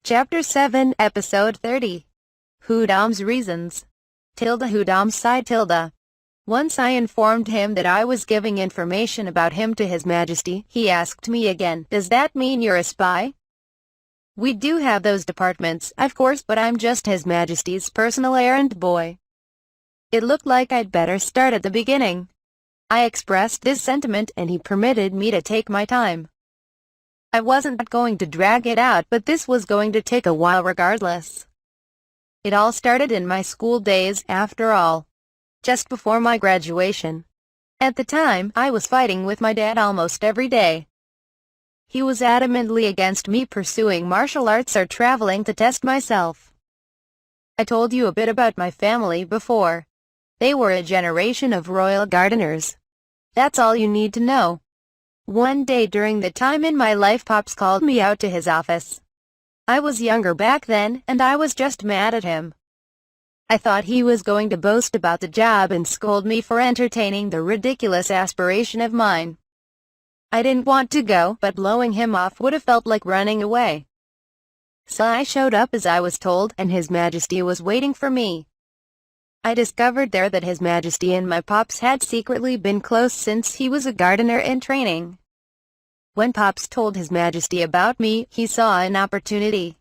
Chapter 7, Episode 30. Hudom's Reasons. Hudom's side. Once I informed him that I was giving information about him to His Majesty, he asked me again, "Does that mean you're a spy?" "We do have those departments, of course, but I'm just His Majesty's personal errand boy." It looked like I'd better start at the beginning. I expressed this sentiment and he permitted me to take my time. I wasn't going to drag it out, but this was going to take a while regardless. It all started in my school days, after all. Just before my graduation. At the time, I was fighting with my dad almost every day. He was adamantly against me pursuing martial arts or traveling to test myself. I told you a bit about my family before. They were a generation of royal gardeners. That's all you need to know. One day during the time in my life, Pops called me out to his office. I was younger back then, and I was just mad at him. I thought he was going to boast about the job and scold me for entertaining the ridiculous aspiration of mine. I didn't want to go, but blowing him off would have felt like running away. So I showed up as I was told, and His Majesty was waiting for me. I discovered there that His Majesty and my Pops had secretly been close since he was a gardener in training. When Pops told His Majesty about me, he saw an opportunity.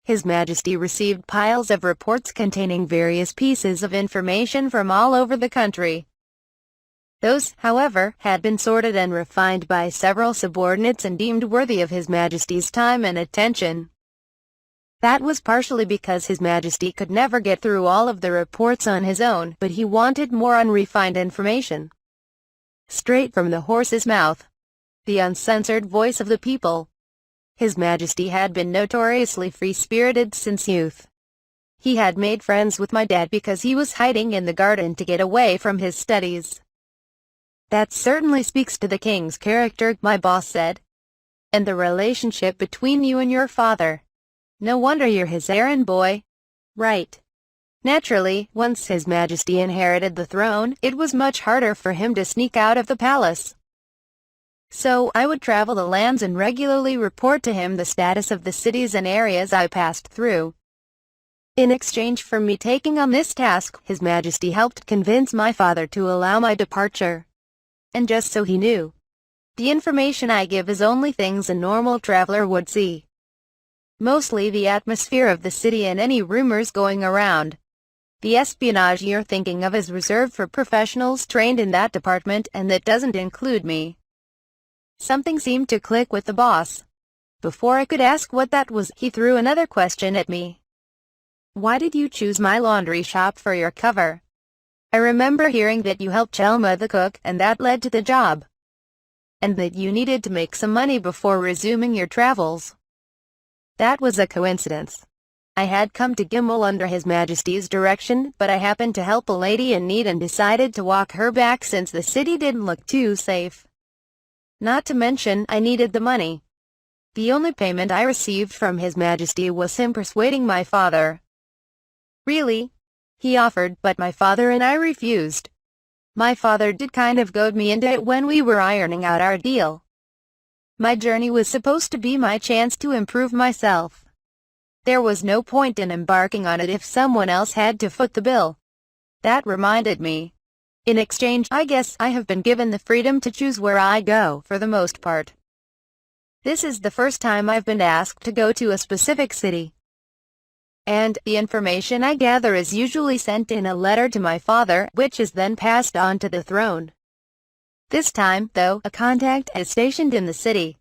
His Majesty received piles of reports containing various pieces of information from all over the country. Those, however, had been sorted and refined by several subordinates and deemed worthy of His Majesty's time and attention. That was partially because His Majesty could never get through all of the reports on his own, but he wanted more unrefined information. Straight from the horse's mouth. The uncensored voice of the people. His Majesty had been notoriously free-spirited since youth. He had made friends with my dad because he was hiding in the garden to get away from his studies. "That certainly speaks to the king's character," my boss said. "And the relationship between you and your father. No wonder you're his errand boy." Right. Naturally, once His Majesty inherited the throne, it was much harder for him to sneak out of the palace. So, I would travel the lands and regularly report to him the status of the cities and areas I passed through. In exchange for me taking on this task, His Majesty helped convince my father to allow my departure. And just so he knew, the information I give is only things a normal traveler would see. Mostly the atmosphere of the city and any rumors going around. The espionage you're thinking of is reserved for professionals trained in that department, and that doesn't include me. Something seemed to click with the boss. Before I could ask what that was, he threw another question at me. "Why did you choose my laundry shop for your cover? I remember hearing that you helped Chelma the cook, and that led to the job. And that you needed to make some money before resuming your travels." That was a coincidence. I had come to Gimmel under His Majesty's direction, but I happened to help a lady in need and decided to walk her back since the city didn't look too safe. Not to mention, I needed the money. The only payment I received from His Majesty was him persuading my father. Really? He offered, but my father and I refused. My father did kind of goad me into it when we were ironing out our deal. My journey was supposed to be my chance to improve myself. There was no point in embarking on it if someone else had to foot the bill. That reminded me. In exchange, I guess I have been given the freedom to choose where I go, for the most part. This is the first time I've been asked to go to a specific city. And the information I gather is usually sent in a letter to my father, which is then passed on to the throne. This time, though, a contact is stationed in the city.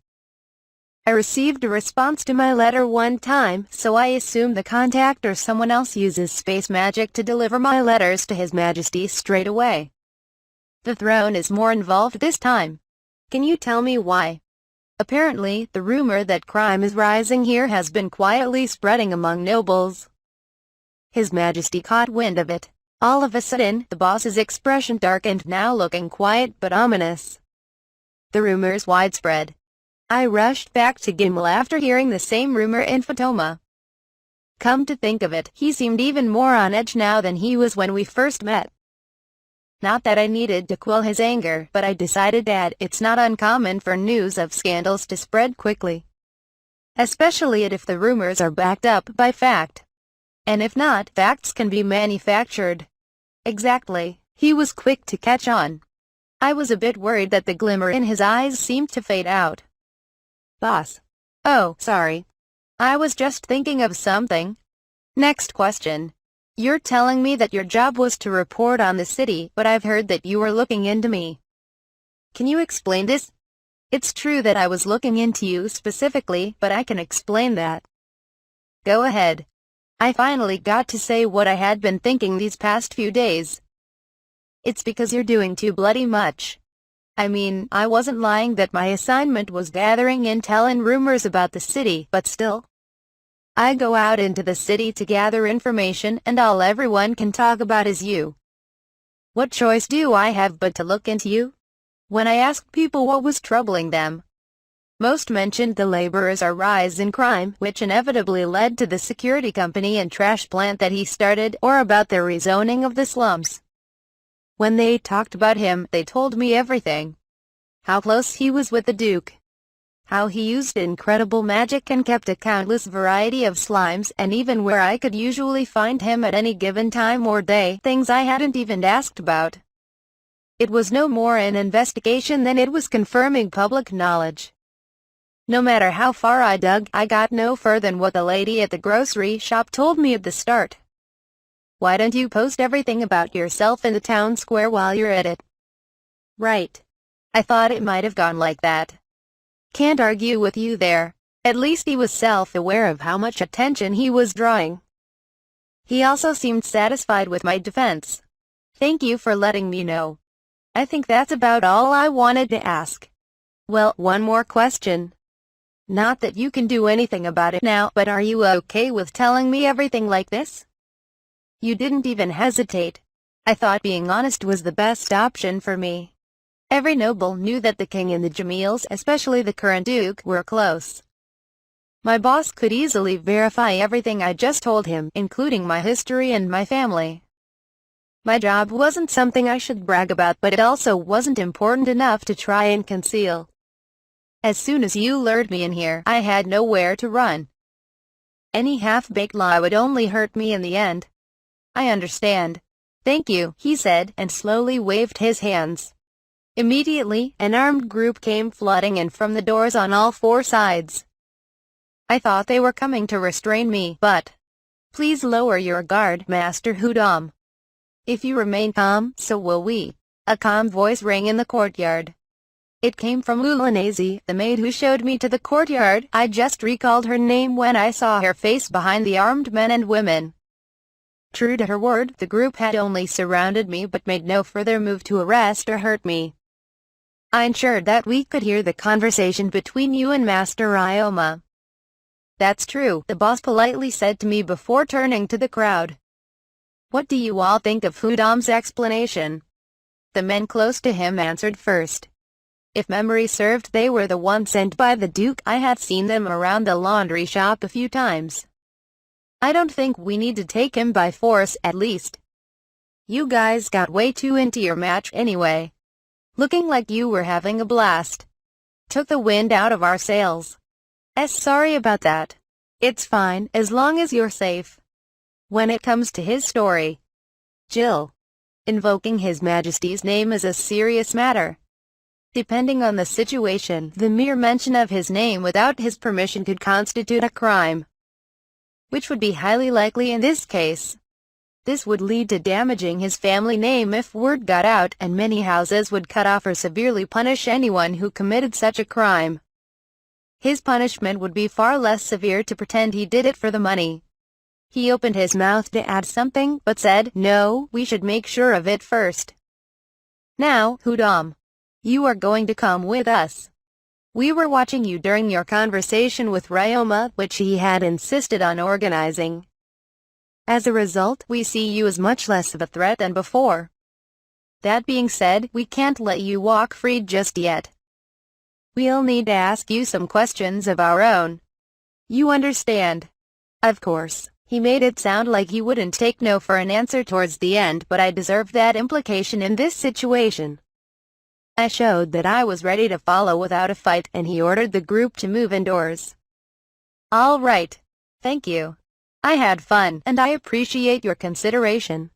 I received a response to my letter one time, so I assume the contact or someone else uses space magic to deliver my letters to His Majesty straight away. The throne is more involved this time. Can you tell me why? Apparently, the rumor that crime is rising here has been quietly spreading among nobles. His Majesty caught wind of it. All of a sudden, the boss's expression darkened, now looking quiet but ominous. The rumor's widespread. I rushed back to Gimmel after hearing the same rumor in Hudom. Come to think of it, he seemed even more on edge now than he was when we first met. Not that I needed to quell his anger, but I decided that it's not uncommon for news of scandals to spread quickly. especially if the rumors are backed up by fact. And if not, facts can be manufactured. Exactly. He was quick to catch on. I was a bit worried that the glimmer in his eyes seemed to fade out. Boss. Oh, sorry. I was just thinking of something. Next question. You're telling me that your job was to report on the city, but I've heard that you were looking into me. Can you explain this? It's true that I was looking into you specifically, but I can explain that. Go ahead. I finally got to say what I had been thinking these past few days. It's because you're doing too bloody much. I mean, I wasn't lying that my assignment was gathering intel and rumors about the city, but still. I go out into the city to gather information, and all everyone can talk about is you. What choice do I have but to look into you? When I asked people what was troubling them, most mentioned the laborers' rise in crime, which inevitably led to the security company and trash plant that he started, or about the rezoning of the slums. When they talked about him, they told me everything. How close he was with the Duke. How he used incredible magic and kept a countless variety of slimes, and even where I could usually find him at any given time or day, things I hadn't even asked about. It was no more an investigation than it was confirming public knowledge. No matter how far I dug, I got no further than what the lady at the grocery shop told me at the start. Why don't you post everything about yourself in the town square while you're at it? Right. I thought it might have gone like that. Can't argue with you there. At least he was self-aware of how much attention he was drawing. He also seemed satisfied with my defense. Thank you for letting me know. I think that's about all I wanted to ask. Well, one more question. Not that you can do anything about it now, but are you okay with telling me everything like this? You didn't even hesitate. I thought being honest was the best option for me. Every noble knew that the king and the Gimmels, especially the current duke, were close. My boss could easily verify everything I just told him, including my history and my family. My job wasn't something I should brag about, but it also wasn't important enough to try and conceal. As soon as you lured me in here, I had nowhere to run. Any half-baked lie would only hurt me in the end. I understand. Thank you, he said, and slowly waved his hands. Immediately, an armed group came flooding in from the doors on all four sides. I thought they were coming to restrain me, but... Please lower your guard, Master Hudom. If you remain calm, so will we. A calm voice rang in the courtyard. It came from Ulanazi, the maid who showed me to the courtyard. I just recalled her name when I saw her face behind the armed men and women. True to her word, the group had only surrounded me but made no further move to arrest or hurt me. I ensured that we could hear the conversation between you and Master Ryoma. That's true, the boss politely said to me before turning to the crowd. What do you all think of Hudom's explanation? The men close to him answered first. If memory served, they were the ones sent by the Duke. I had seen them around the laundry shop a few times. I don't think we need to take him by force, at least. You guys got way too into your match anyway. Looking like you were having a blast. Took the wind out of our sails. Sorry about that. It's fine, as long as you're safe. When it comes to his story, Jill. Invoking His Majesty's name is a serious matter. Depending on the situation, the mere mention of his name without his permission could constitute a crime, which would be highly likely in this case. This would lead to damaging his family name if word got out, and many houses would cut off or severely punish anyone who committed such a crime. His punishment would be far less severe to pretend he did it for the money. He opened his mouth to add something, but said, "No, we should make sure of it first. Now, Hudom, you are going to come with us. We were watching you during your conversation with Ryoma, which he had insisted on organizing. As a result, we see you as much less of a threat than before. That being said, we can't let you walk free just yet. We'll need to ask you some questions of our own. You understand?" Of course. He made it sound like he wouldn't take no for an answer towards the end, but I deserved that implication in this situation. I showed that I was ready to follow without a fight, and he ordered the group to move indoors. All right. Thank you. I had fun, and I appreciate your consideration.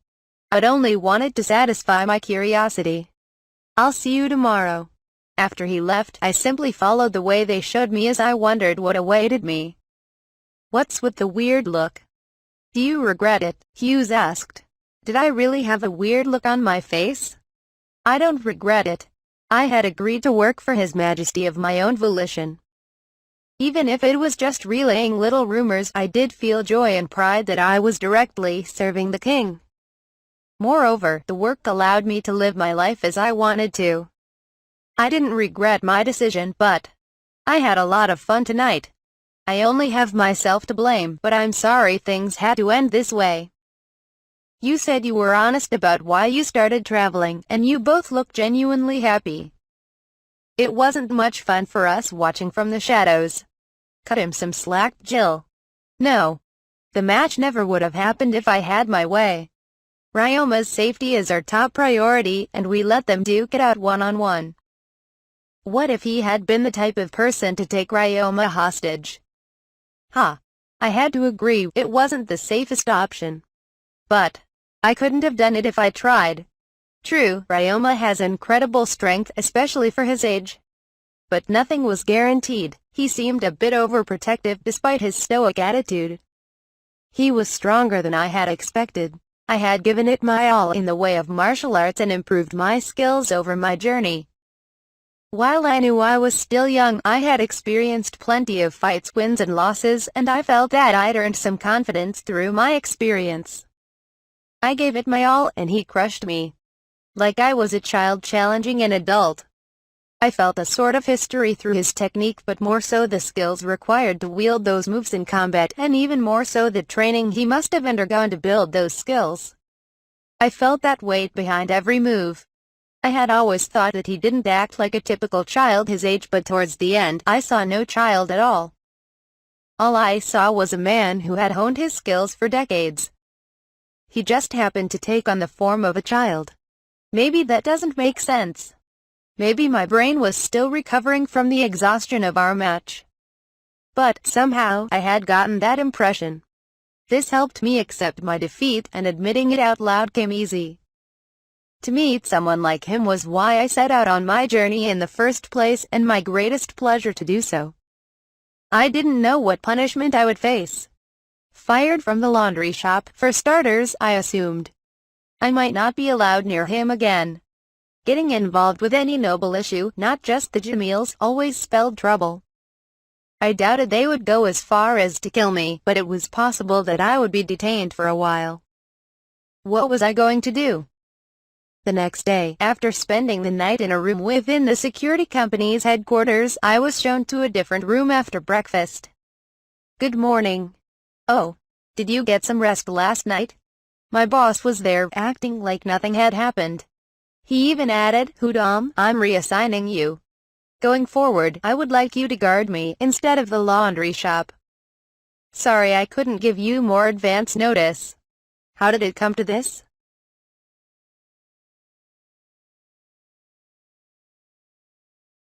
I'd only wanted to satisfy my curiosity. I'll see you tomorrow. After he left, I simply followed the way they showed me as I wondered what awaited me. What's with the weird look? Do you regret it? Hughes asked. Did I really have a weird look on my face? I don't regret it. I had agreed to work for His Majesty of my own volition. Even if it was just relaying little rumors, I did feel joy and pride that I was directly serving the king. Moreover, the work allowed me to live my life as I wanted to. I didn't regret my decision, but I had a lot of fun tonight. I only have myself to blame, but I'm sorry things had to end this way. You said you were honest about why you started traveling, and you both look genuinely happy. It wasn't much fun for us watching from the shadows. Cut him some slack, Jill. No. The match never would have happened if I had my way. Ryoma's safety is our top priority, and we let them duke it out one-on-one. What if he had been the type of person to take Ryoma hostage? I had to agree it wasn't the safest option. But I couldn't have done it if I tried. True, Ryoma has incredible strength, especially for his age. But nothing was guaranteed. He seemed a bit overprotective despite his stoic attitude. He was stronger than I had expected. I had given it my all in the way of martial arts and improved my skills over my journey. While I knew I was still young, I had experienced plenty of fights, wins and losses, and I felt that I'd earned some confidence through my experience. I gave it my all, and he crushed me. Like I was a child challenging an adult. I felt a sort of history through his technique, but more so the skills required to wield those moves in combat, and even more so the training he must have undergone to build those skills. I felt that weight behind every move. I had always thought that he didn't act like a typical child his age, but towards the end, I saw no child at all. All I saw was a man who had honed his skills for decades. He just happened to take on the form of a child. Maybe that doesn't make sense. Maybe my brain was still recovering from the exhaustion of our match. But, somehow, I had gotten that impression. This helped me accept my defeat, and admitting it out loud came easy. To meet someone like him was why I set out on my journey in the first place, and my greatest pleasure to do so. I didn't know what punishment I would face. Fired from the laundry shop, for starters, I assumed. I might not be allowed near him again. Getting involved with any noble issue, not just the Gimmels, always spelled trouble. I doubted they would go as far as to kill me, but it was possible that I would be detained for a while. What was I going to do? The next day, after spending the night in a room within the security company's headquarters, I was shown to a different room after breakfast. Good morning. Oh, did you get some rest last night? My boss was there, acting like nothing had happened. He even added, Hudom, I'm reassigning you. Going forward, I would like you to guard me, instead of the laundry shop. Sorry I couldn't give you more advance notice. How did it come to this?